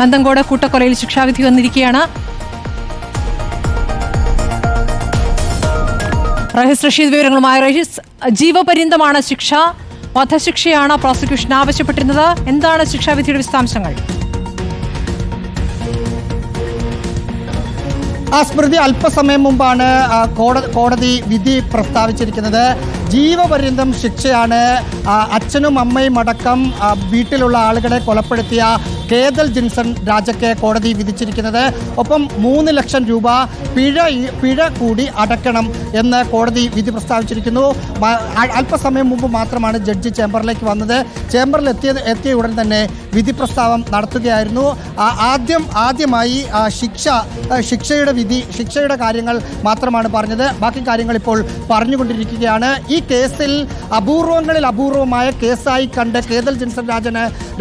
നന്തങ്കോട് കൂട്ടക്കൊലയിൽ ശിക്ഷാവിധി വന്നിരിക്കുകയാണ്. റഹീസ് റഷീദ് വിവരങ്ങളുമായി. റഹീസ്, ജീവപര്യന്തമാണ് ശിക്ഷ, വധശിക്ഷയാണ് പ്രോസിക്യൂഷൻ ആവശ്യപ്പെട്ടിരുന്നത്. എന്താണ് ശിക്ഷാവിധിയുടെ വിശദാംശങ്ങൾ? സ്മൃതി, അല്പസമയം മുമ്പാണ് കോടതി വിധി പ്രസ്താവിച്ചിരിക്കുന്നത്. ജീവപര്യന്തം ശിക്ഷയാണ് അച്ഛനും അമ്മയും അടക്കം വീട്ടിലുള്ള ആളുകളെ കൊലപ്പെടുത്തിയ കേതൽ ജിൻസൺ രാജയ്ക്ക് കോടതി വിധിച്ചിരിക്കുന്നത്. ഒപ്പം 3 ലക്ഷം രൂപ പിഴ കൂടി അടയ്ക്കണം എന്ന് കോടതി വിധി പ്രസ്താവിച്ചിരിക്കുന്നു. അല്പസമയം മുമ്പ് മാത്രമാണ് ജഡ്ജി ചേംബറിലേക്ക് വന്നത്. ചേംബറിൽ എത്തിയ ഉടൻ തന്നെ വിധി പ്രസ്താവം നടത്തുകയായിരുന്നു. ആദ്യമായി ശിക്ഷയുടെ കാര്യങ്ങൾ മാത്രമാണ് പറഞ്ഞത്. ബാക്കി കാര്യങ്ങൾ ഇപ്പോൾ പറഞ്ഞുകൊണ്ടിരിക്കുകയാണ്. ഈ കേസിൽ അപൂർവമായ കേസായി കണ്ട് കേതൽ ജിൻസൺ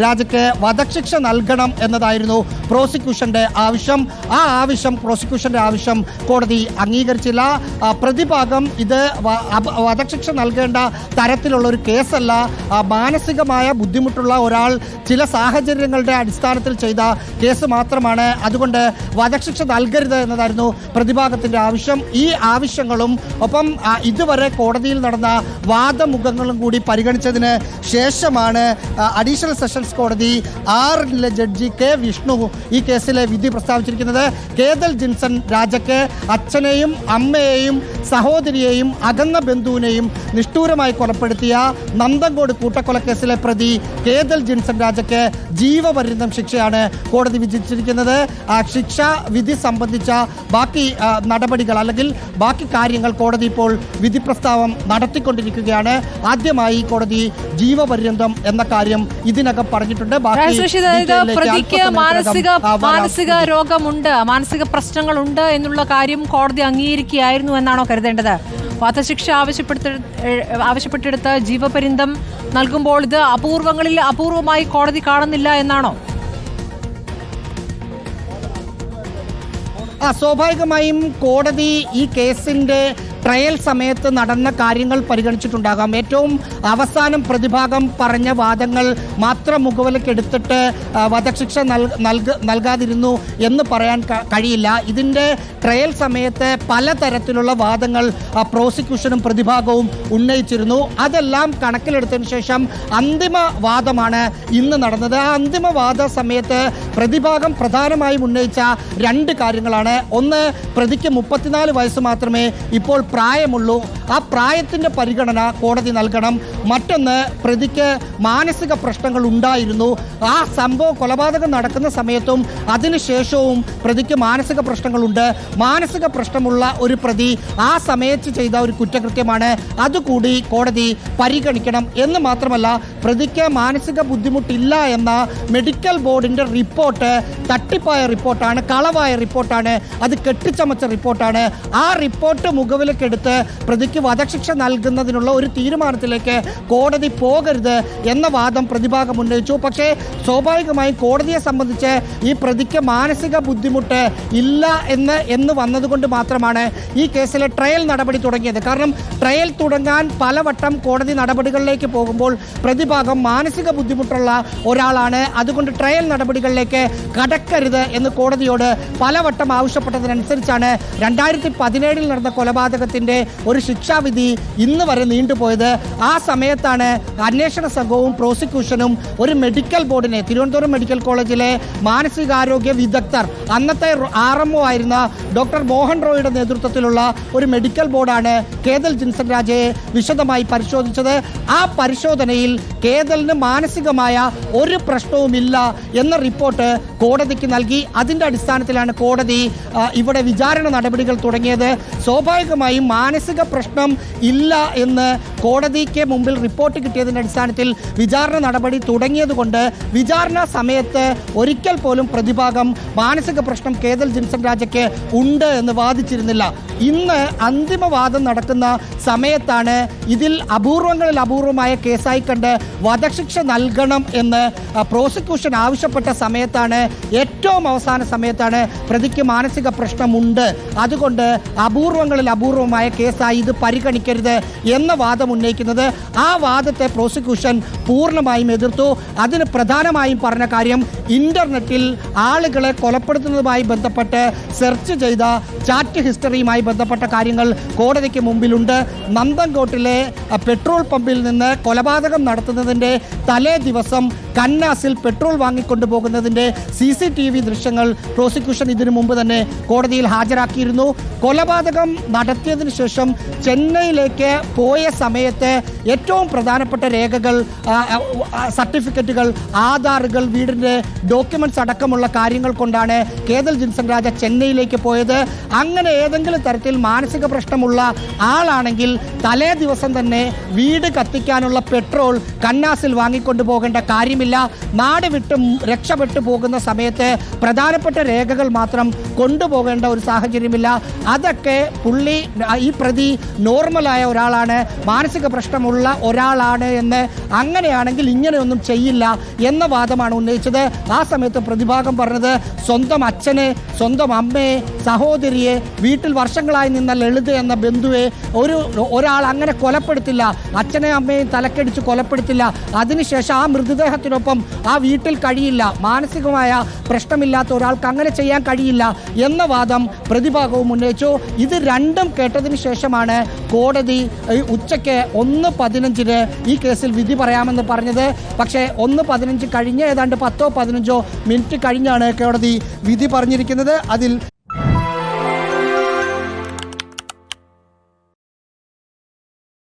രാജയ്ക്ക് വധശിക്ഷ നൽകണം എന്നതായിരുന്നു പ്രോസിക്യൂഷന്റെ ആവശ്യം. പ്രോസിക്യൂഷന്റെ ആവശ്യം കോടതി അംഗീകരിച്ചില്ല. പ്രതിഭാഗം ഇത് വധശിക്ഷ നൽകേണ്ട തരത്തിലുള്ള ഒരു കേസല്ല, മാനസികമായ ബുദ്ധിമുട്ടുള്ള ഒരാൾ ചില സാഹചര്യങ്ങളുടെ അടിസ്ഥാനത്തിൽ ചെയ്ത കേസ് മാത്രമാണ്, അതുകൊണ്ട് വധശിക്ഷ നൽകരുത് എന്നതായിരുന്നു പ്രതിഭാഗത്തിന്റെ ആവശ്യം. ഈ ആവശ്യങ്ങളും ഒപ്പം ഇതുവരെ കോടതിയിൽ നടന്ന വാദമുഖങ്ങളും കൂടി പരിഗണിച്ചതിന് ശേഷമാണ് അഡീഷണൽ സെഷൻസ് കോടതി 6 ജഡ്ജി കെ വിഷ്ണു ഈ കേസിലെ വിധി പ്രസ്താവിച്ചിരിക്കുന്നത്. കേതൽ ജിൻസൺ രാജയ്ക്ക് അച്ഛനെയും അമ്മയെയും സഹോദരിയെയും അകന്ന ബന്ധുവിനെയും നിഷ്ഠൂരമായി കൊലപ്പെടുത്തിയ നന്തങ്കോട് കൂട്ടക്കൊലക്കേസിലെ പ്രതി കേതൽ ജിൻസൺ രാജയ്ക്ക് ജീവപര്യന്തം ശിക്ഷയാണ് കോടതി വിധിച്ചിരിക്കുന്നത്. ശിക്ഷാ വിധി സംബന്ധിച്ച ബാക്കി നടപടികൾ അല്ലെങ്കിൽ ബാക്കി കാര്യങ്ങൾ കോടതി ഇപ്പോൾ വിധി പ്രസ്താവം നടത്തിക്കൊണ്ടിരിക്കുകയാണ്. ആദ്യമായി കോടതി ജീവപര്യന്തം എന്ന കാര്യം ഇതിനകം പറഞ്ഞിട്ടുണ്ട്. പ്രതിക്ക് മാനസിക രോഗമുണ്ട്, മാനസിക പ്രശ്നങ്ങളുണ്ട് എന്നുള്ള കാര്യം കോടതി അംഗീകരിക്കുകയായിരുന്നു എന്നാണോ കരുതേണ്ടത്? വധശിക്ഷ ആവശ്യപ്പെട്ടെടുത്ത് ജീവപര്യന്തം നൽകുമ്പോൾ ഇത് അപൂർവമായി കോടതി കാണുന്നില്ല എന്നാണോ? സ്വാഭാവികമായും കോടതി ഈ കേസിന്റെ ട്രയൽ സമയത്ത് നടന്ന കാര്യങ്ങൾ പരിഗണിച്ചിട്ടുണ്ടാകാം. ഏറ്റവും അവസാനം പ്രതിഭാഗം പറഞ്ഞ വാദങ്ങൾ മാത്രം മുഖവിലക്കെടുത്തിട്ട് വധശിക്ഷ നൽകാതിരുന്നു എന്ന് പറയാൻ കഴിയില്ല. ഇതിൻ്റെ ട്രയൽ സമയത്ത് പലതരത്തിലുള്ള വാദങ്ങൾ പ്രോസിക്യൂഷനും പ്രതിഭാഗവും ഉന്നയിച്ചിരുന്നു. അതെല്ലാം കണക്കിലെടുത്തതിന് ശേഷം അന്തിമ വാദമാണ് ഇന്ന് നടന്നത്. ആ അന്തിമ വാദ സമയത്ത് പ്രതിഭാഗം പ്രധാനമായും ഉന്നയിച്ച 2 കാര്യങ്ങളാണ്. ഒന്ന്, പ്രതിക്ക് 34 വയസ്സ് മാത്രമേ ഇപ്പോൾ പ്രായമുള്ളൂ, ആ പ്രായത്തിൻ്റെ പരിഗണന കോടതി നൽകണം. മറ്റൊന്ന്, പ്രതിക്ക് മാനസിക പ്രശ്നങ്ങൾ ഉണ്ടായിരുന്നു, ആ സംഭവം കൊലപാതകം നടക്കുന്ന സമയത്തും അതിനുശേഷവും പ്രതിക്ക് മാനസിക പ്രശ്നങ്ങളുണ്ട്. മാനസിക പ്രശ്നമുള്ള ഒരു പ്രതി ആ സമയത്ത് ചെയ്ത ഒരു കുറ്റകൃത്യമാണ്, അതുകൂടി കോടതി പരിഗണിക്കണം. എന്ന് മാത്രമല്ല, പ്രതിക്ക് മാനസിക ബുദ്ധിമുട്ടില്ല എന്ന മെഡിക്കൽ ബോർഡിൻ്റെ റിപ്പോർട്ട് തട്ടിപ്പായ റിപ്പോർട്ടാണ്, കളവായ റിപ്പോർട്ടാണ്, അത് കെട്ടിച്ചമച്ച റിപ്പോർട്ടാണ്. ആ റിപ്പോർട്ട് മുഖവിലക്കെടുത്ത് പ്രതിക്ക് വധശിക്ഷ നൽകുന്നതിനുള്ള ഒരു തീരുമാനത്തിലേക്ക് കോടതി പോകരുത് എന്ന വാദം പ്രതിഭാഗം ഉന്നയിച്ചു. പക്ഷേ സ്വാഭാവികമായും കോടതിയെ സംബന്ധിച്ച് ഈ പ്രതിക്ക് മാനസിക ബുദ്ധിമുട്ട് ഇല്ല എന്ന് വന്നതുകൊണ്ട് മാത്രമാണ് ഈ കേസിലെ ട്രയൽ നടപടി തുടങ്ങിയത്. കാരണം ട്രയൽ തുടങ്ങാൻ പലവട്ടം കോടതി നടപടികളിലേക്ക് പോകുമ്പോൾ പ്രതിഭാഗം മാനസിക ബുദ്ധിമുട്ടുള്ള ഒരാളാണ്, അതുകൊണ്ട് ട്രയൽ നടപടികളിലേക്ക് കടക്കരുത് എന്ന് കോടതിയോട് പലവട്ടം ആവശ്യപ്പെട്ടതിനനുസരിച്ചാണ് 2017 നടന്ന കൊലപാതകത്തിൻ്റെ ഒരു ശിക്ഷാവിധി ഇന്ന് വരെ നീണ്ടുപോയത്. ആ സമയത്താണ് അന്വേഷണ സംഘവും പ്രോസിക്യൂഷനും ഒരു മെഡിക്കൽ ബോർഡിനെ, തിരുവനന്തപുരം മെഡിക്കൽ കോളേജിലെ മാനസികാരോഗ്യ വിദഗ്ധർ, അന്നത്തെ RMO ആയിരുന്ന ഡോക്ടർ മോഹൻ റോയുടെ നേതൃത്വത്തിലുള്ള ഒരു മെഡിക്കൽ ബോർഡാണ് കേതൽ ജിൻസൺ രാജയെ വിശദമായി പരിശോധിച്ചത്. ആ പരിശോധനയിൽ കേതലിന് മാനസികമായ ഒരു പ്രശ്നവുമില്ല എന്ന റിപ്പോർട്ട് കോടതിക്ക് നൽകി. അതിൻ്റെ അടിസ്ഥാനത്തിലാണ് കോടതി ഇവിടെ വിചാരണ നടപടികൾ തുടങ്ങിയത്. സ്വാഭാവികമായും മാനസിക പ്രശ്നം ഇല്ല എന്ന് കോടതിക്ക് മുമ്പിൽ റിപ്പോർട്ട് കിട്ടിയതിൻ്റെ അടിസ്ഥാനത്തിൽ വിചാരണ നടപടി തുടങ്ങിയതുകൊണ്ട് വിചാരണ സമയത്ത് ഒരിക്കൽ പോലും പ്രതിഭാഗം മാനസിക പ്രശ്നം കേതൽ ജിൻസൺ രാജയ്ക്ക് ഉണ്ട് എന്ന് വാദിച്ചിരുന്നില്ല. ഇന്ന് അന്തിമവാദം നടക്കുന്ന സമയത്താണ് ഇതിൽ അപൂർവമായ കേസായി കണ്ട് വധശിക്ഷ നൽകണം എന്ന് പ്രോസിക്യൂഷൻ ആവശ്യപ്പെട്ട സമയത്താണ്, ഏറ്റവും അവസാന സമയത്താണ് പ്രതിക്ക് മാനസിക പ്രശ്നമുണ്ട്, അതുകൊണ്ട് അപൂർവമായ കേസായി ഇത് പരിഗണിക്കരുത് എന്ന വാദം ഉന്നയിക്കുന്നത്. ആ വാദത്തെ പ്രോസിക്യൂഷൻ പൂർണ്ണമായും എതിർത്തു. അതിന് പ്രധാനമായും പറഞ്ഞ കാര്യം ഇന്റർനെറ്റിൽ ആളുകളെ കൊലപ്പെടുത്തുന്നതുമായി ബന്ധപ്പെട്ട് സെർച്ച് ചെയ്ത ചാറ്റ് ഹിസ്റ്ററിയുമായി ബന്ധപ്പെട്ട കാര്യങ്ങൾ കോടതിക്ക് മുമ്പിലുണ്ട്. നന്ദൻകോട്ടിലെ പെട്രോൾ പമ്പിൽ നിന്ന് കൊലപാതകം നടത്തുന്നതിൻ്റെ തലേ ദിവസം കന്നാസിൽ പെട്രോൾ വാങ്ങിക്കൊണ്ടുപോകുന്നതിൻ്റെ CCTV ദൃശ്യങ്ങൾ പ്രോസിക്യൂഷൻ ഇതിനു മുമ്പ് തന്നെ കോടതിയിൽ ഹാജരാക്കിയിരുന്നു. കൊലപാതകം നടത്തിയതിനു ശേഷം ചെന്നൈയിലേക്ക് പോയ സമയത്ത് ഏറ്റവും പ്രധാനപ്പെട്ട രേഖകൾ, സർട്ടിഫിക്കറ്റുകൾ, ആധാറുകൾ, വീടിൻ്റെ ഡോക്യുമെന്റ്സ് അടക്കമുള്ള കാര്യങ്ങൾ കൊണ്ടാണ് കേതൽ ജിൻസൺ രാജ ചെന്നൈയിലേക്ക് പോയത്. അങ്ങനെ ഏതെങ്കിലും തരത്തിൽ മാനസിക പ്രശ്നമുള്ള ആളാണെങ്കിൽ തലേ ദിവസം തന്നെ വീട് കത്തിക്കാനുള്ള പെട്രോൾ കന്നാസിൽ വാങ്ങിക്കൊണ്ടു പോകേണ്ട കാര്യമില്ല. നാട് വിട്ടും രക്ഷപ്പെട്ടു പോകുന്ന സമയത്ത് പ്രധാനപ്പെട്ട രേഖകൾ മാത്രം കൊണ്ടുപോകേണ്ട ഒരു സാഹചര്യമില്ല. അതൊക്കെ ഈ പ്രതി നോർമലായ ഒരാളാണ്, മാനസിക പ്രശ്നമുള്ള ഒരാളാണ് എന്ന്, അങ്ങനെയാണെങ്കിൽ ഇങ്ങനെയൊന്നും ചെയ്യില്ല എന്ന വാദമാണ് ഉന്നയിച്ചത്. ആ സമയത്ത് പ്രതിഭാഗം പറഞ്ഞത് സ്വന്തം അച്ഛനെ, സ്വന്തം അമ്മയെ, സഹോദരിയെ, വീട്ടിൽ വർഷങ്ങളായി നിന്ന ലളിത എന്ന ബന്ധുവെ ഒരാൾ അങ്ങനെ കൊലപ്പെടുത്തില്ല, അച്ഛനെയും അമ്മയും തലക്കടിച്ച് കൊലപ്പെടുത്തില്ല, അതിനുശേഷം ആ മൃതദേഹത്തിനൊപ്പം ആ വീട്ടിൽ കഴിയില്ല, മാനസികമായ പ്രശ്നമില്ലാത്ത ഒരാൾക്ക് അങ്ങനെ ചെയ്യാൻ കഴിയില്ല എന്ന വാദം പ്രതിഭാഗവും ഉന്നയിച്ചു. ഇത് രണ്ടും കേട്ടതിന് ശേഷമാണ് കോടതി ഉച്ചയ്ക്ക് 1:15 ഈ കേസിൽ വിധി പറയാമെന്ന് പറഞ്ഞത്. പക്ഷേ 1:15 കഴിഞ്ഞ് ഏതാണ്ട് 10-15 മിനിറ്റ് കഴിഞ്ഞാണ് കോടതി വിധി പറഞ്ഞിരിക്കുന്നത്. അതിൽ